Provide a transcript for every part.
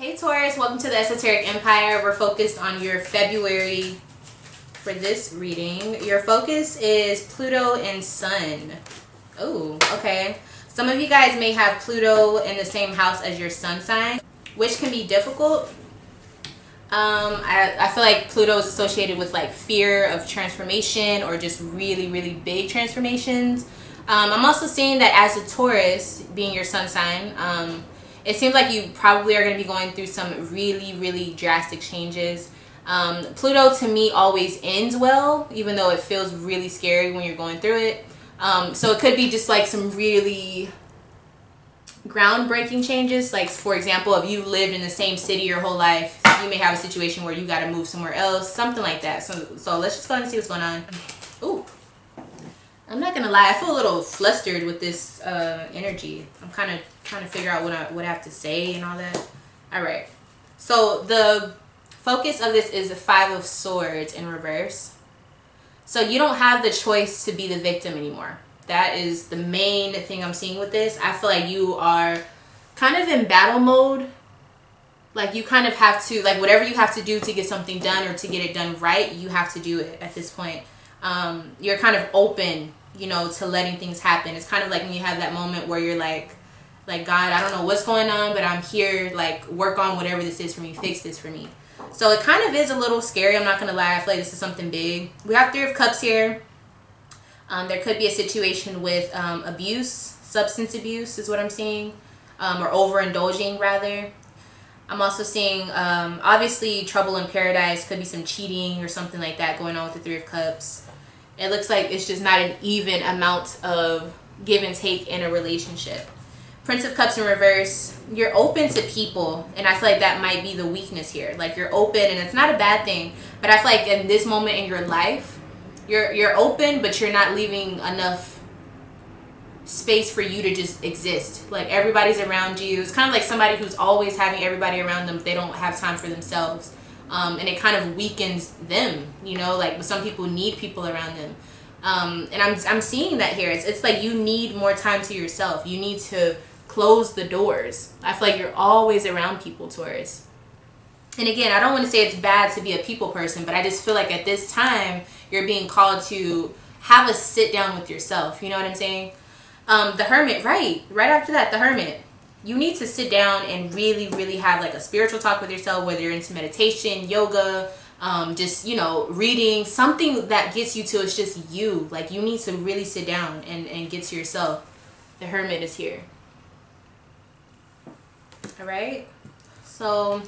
Hey Taurus, welcome to the Esoteric Empire. We're focused on your February for this reading. Your focus is Pluto and Sun. Oh, okay. Some of you guys may have Pluto in the same house as your sun sign, which can be difficult. I feel like Pluto is associated with like fear of transformation or just really, really big transformations. I'm also seeing that as a Taurus, being your sun sign, it seems like you probably are going to be going through some really, really drastic changes. Pluto to me always ends well, even though it feels really scary when you're going through it. So it could be just like some really groundbreaking changes. Like, for example, if you lived in the same city your whole life, you may have a situation where you got to move somewhere else, something like that. So let's just go ahead and see what's going on. Ooh. I'm not gonna lie, I feel a little flustered with this energy. I'm kind of trying to figure out what I have to say and all that. All right. So the focus of this is the 5 of Swords in reverse. So you don't have the choice to be the victim anymore. That is the main thing I'm seeing with this. I feel like you are kind of in battle mode. Like you kind of have to, like whatever you have to do to get something done or to get it done right, you have to do it at this point. You're kind of open, you know, to letting things happen. It's kind of like when you have that moment where you're like God, I don't know what's going on, but I'm here, like work on whatever this is for me, fix this for me. So it kind of is a little scary. I'm not going to lie. I feel like this is something big. We have 3 of Cups here. There could be a situation with abuse, substance abuse is what I'm seeing, or overindulging rather. I'm also seeing, obviously, trouble in paradise. Could be some cheating or something like that going on with the 3 of Cups. It looks like it's just not an even amount of give and take in a relationship. Prince of Cups in reverse. You're open to people, and I feel like that might be the weakness here. Like you're open, and it's not a bad thing. But I feel like in this moment in your life, you're open, but you're not leaving enough space for you to just exist. Like everybody's around you. It's kind of like somebody who's always having everybody around them, but they don't have time for themselves. And it kind of weakens them, you know, like some people need people around them. And I'm seeing that here. It's like you need more time to yourself. You need to close the doors. I feel like you're always around people, Taurus. And again, I don't want to say it's bad to be a people person, but I just feel like at this time, you're being called to have a sit down with yourself. You know what I'm saying? The Hermit, right after that, the Hermit. You need to sit down and really, really have like a spiritual talk with yourself, whether you're into meditation, yoga, just, you know, reading, something that gets you to it's just you. Like you need to really sit down and get to yourself. The Hermit is here. All right. So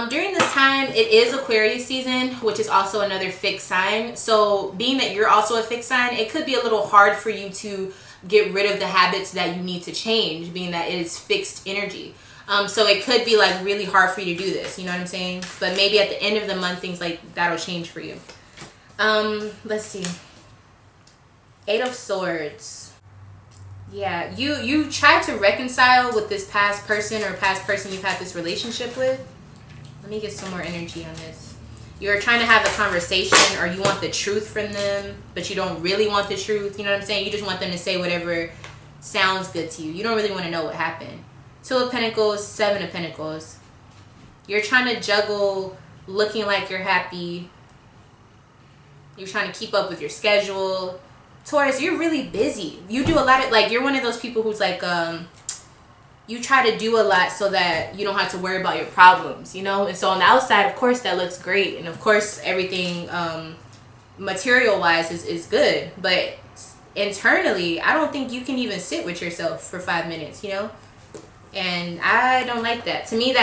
during this time, it is Aquarius season, which is also another fixed sign. So being that you're also a fixed sign, it could be a little hard for you to get rid of the habits that you need to change, being that it is fixed energy. So it could be like really hard for you to do this, you know what I'm saying? But maybe at the end of the month, things like that'll change for you. Let's see. 8 of Swords. Yeah, you try to reconcile with this past person or past person you've had this relationship with. Let me get some more energy on this. You're trying to have a conversation or you want the truth from them, but you don't really want the truth. You know what I'm saying? You just want them to say whatever sounds good to you. You don't really want to know what happened. 2 of Pentacles, 7 of Pentacles. You're trying to juggle looking like you're happy. You're trying to keep up with your schedule. Taurus, you're really busy. You do a lot of, like, you're one of those people who's like, you try to do a lot so that you don't have to worry about your problems, you know? And so on the outside, of course, that looks great. And of course, everything material-wise is good. But internally, I don't think you can even sit with yourself for 5 minutes, you know? And I don't like that. To me,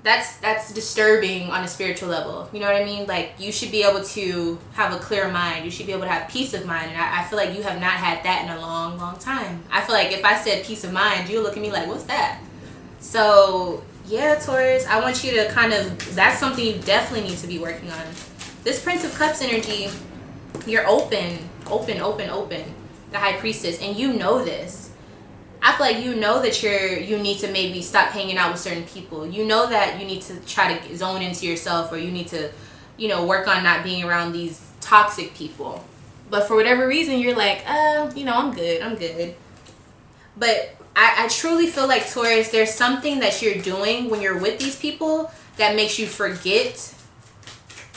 that's disturbing on a spiritual level. You know what I mean? Like, you should be able to have a clear mind. You should be able to have peace of mind. And I feel like you have not had that in a long, long time. I feel like if I said peace of mind, you'll look at me like, what's that? So, yeah, Taurus, I want you to kind of, that's something you definitely need to be working on. This Prince of Cups energy, you're open. The High Priestess. And you know this. I feel like you know that you need to maybe stop hanging out with certain people. You know that you need to try to zone into yourself, or you need to, you know, work on not being around these toxic people. But for whatever reason, you're like, you know, I'm good. But I truly feel like, Taurus, there's something that you're doing when you're with these people that makes you forget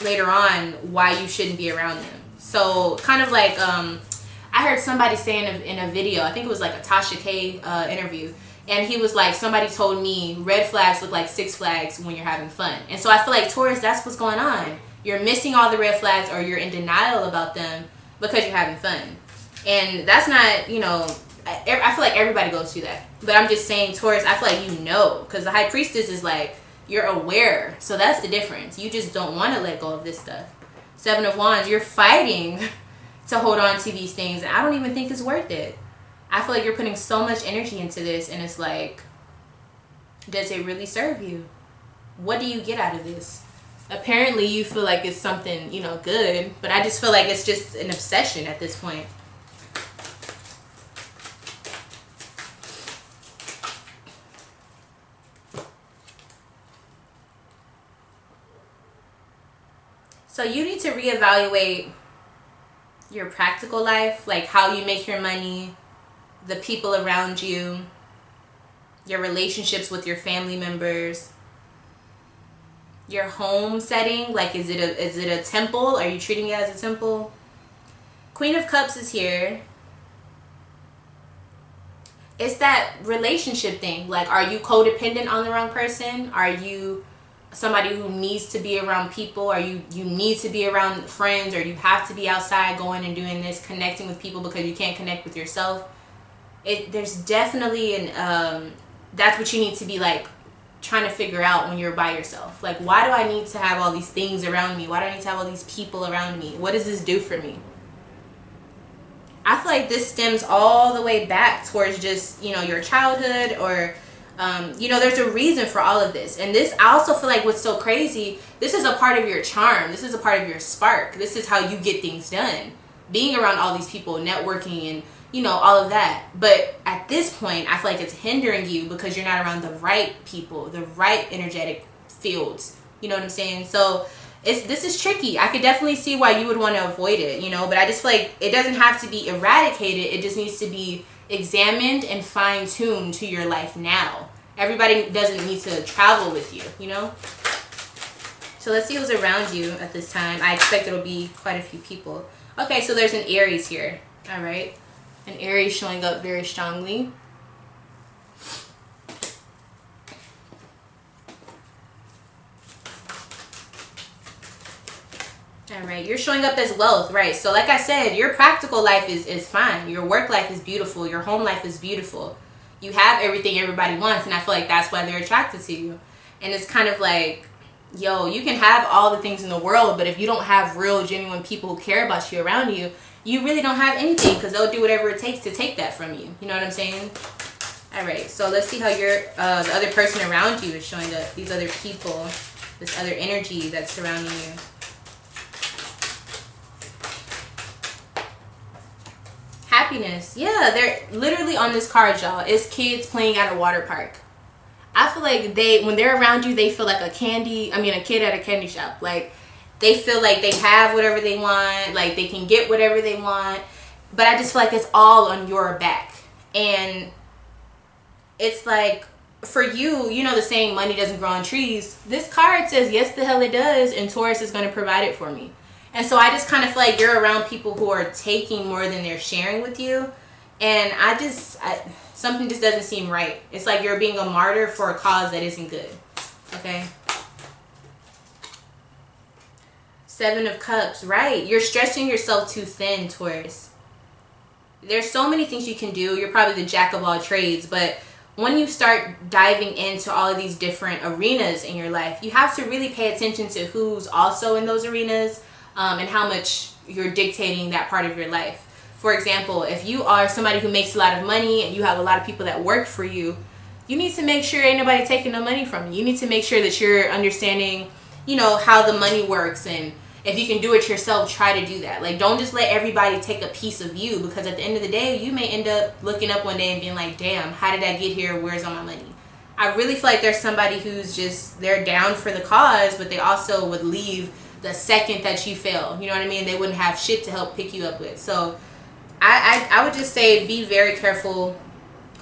later on why you shouldn't be around them. So kind of like, I heard somebody saying in a video, I think it was like a Tasha K interview, and he was like, somebody told me red flags look like Six Flags when you're having fun. And so I feel like, Taurus, that's what's going on. You're missing all the red flags, or you're in denial about them because you're having fun. And that's not, you know, I feel like everybody goes through that. But I'm just saying, Taurus, I feel like you know, because the High Priestess is like, you're aware. So that's the difference. You just don't want to let go of this stuff. Seven of Wands, you're fighting to hold on to these things, and I don't even think it's worth it. I feel like you're putting so much energy into this, and it's like, does it really serve you? What do you get out of this? Apparently you feel like it's something, you know, good, but I just feel like it's just an obsession at this point. So you need to reevaluate your practical life, like how you make your money, the people around you, your relationships with your family members, your home setting. Like, is it a temple? Are you treating it as a temple? Queen of Cups is here. It's that relationship thing. Like, are you codependent on the wrong person? Are you somebody who needs to be around people, or you need to be around friends, or you have to be outside going and doing this, connecting with people because you can't connect with yourself? There's definitely that's what you need to be like trying to figure out when you're by yourself. Like, why do I need to have all these things around me? Why do I need to have all these people around me? What does this do for me? I feel like this stems all the way back towards just, you know, your childhood, or you know, there's a reason for all of this. And this, I also feel like what's so crazy, this is a part of your charm. This is a part of your spark. This is how you get things done. Being around all these people, networking, and, you know, all of that. But at this point, I feel like it's hindering you because you're not around the right people, the right energetic fields. You know what I'm saying? So this is tricky. I could definitely see why you would want to avoid it, you know, but I just feel like it doesn't have to be eradicated. It just needs to be examined and fine-tuned to your life now. Everybody doesn't need to travel with you, you know? So let's see who's around you at this time. I expect it'll be quite a few people. Okay, so there's an Aries here. All right. An Aries showing up very strongly. All right, you're showing up as wealth, right? So like I said, your practical life is fine. Your work life is beautiful. Your home life is beautiful. You have everything everybody wants, and I feel like that's why they're attracted to you. And it's kind of like, yo, you can have all the things in the world, but if you don't have real, genuine people who care about you around you, you really don't have anything, because they'll do whatever it takes to take that from you. You know what I'm saying? All right, so let's see how your the other person around you is showing up. These other people, this other energy that's surrounding you. Happiness. Yeah, they're literally on this card, y'all. It's kids playing at a water park. I feel like when they're around you, they feel like a kid at a candy shop. Like, they feel like they have whatever they want, like they can get whatever they want. But I just feel like it's all on your back. And it's like, for you, you know the saying, money doesn't grow on trees. This card says, yes, the hell it does, and Taurus is going to provide it for me. And so I just kind of feel like you're around people who are taking more than they're sharing with you. And something just doesn't seem right. It's like you're being a martyr for a cause that isn't good. Okay? Seven of Cups. Right. You're stretching yourself too thin, Taurus. There's so many things you can do. You're probably the jack of all trades. But when you start diving into all of these different arenas in your life, you have to really pay attention to who's also in those arenas. And how much you're dictating that part of your life. For example, if you are somebody who makes a lot of money and you have a lot of people that work for you, you need to make sure ain't nobody taking no money from you. You need to make sure that you're understanding, you know, how the money works, and if you can do it yourself, try to do that. Like, don't just let everybody take a piece of you, because at the end of the day, you may end up looking up one day and being like, damn, how did I get here? Where's all my money? I really feel like there's somebody who's just, they're down for the cause, but they also would leave the second that you fail. You know what I mean? They wouldn't have shit to help pick you up with. So I would just say, be very careful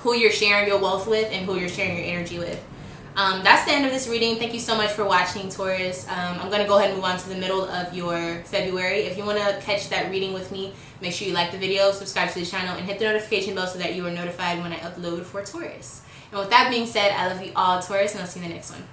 who you're sharing your wealth with and who you're sharing your energy with. That's the end of this reading. Thank you so much for watching, Taurus. I'm going to go ahead and move on to the middle of your February. If you want to catch that reading with me, make sure you like the video, subscribe to the channel, and hit the notification bell so that you are notified when I upload for Taurus. And with that being said, I love you all, Taurus, and I'll see you in the next one.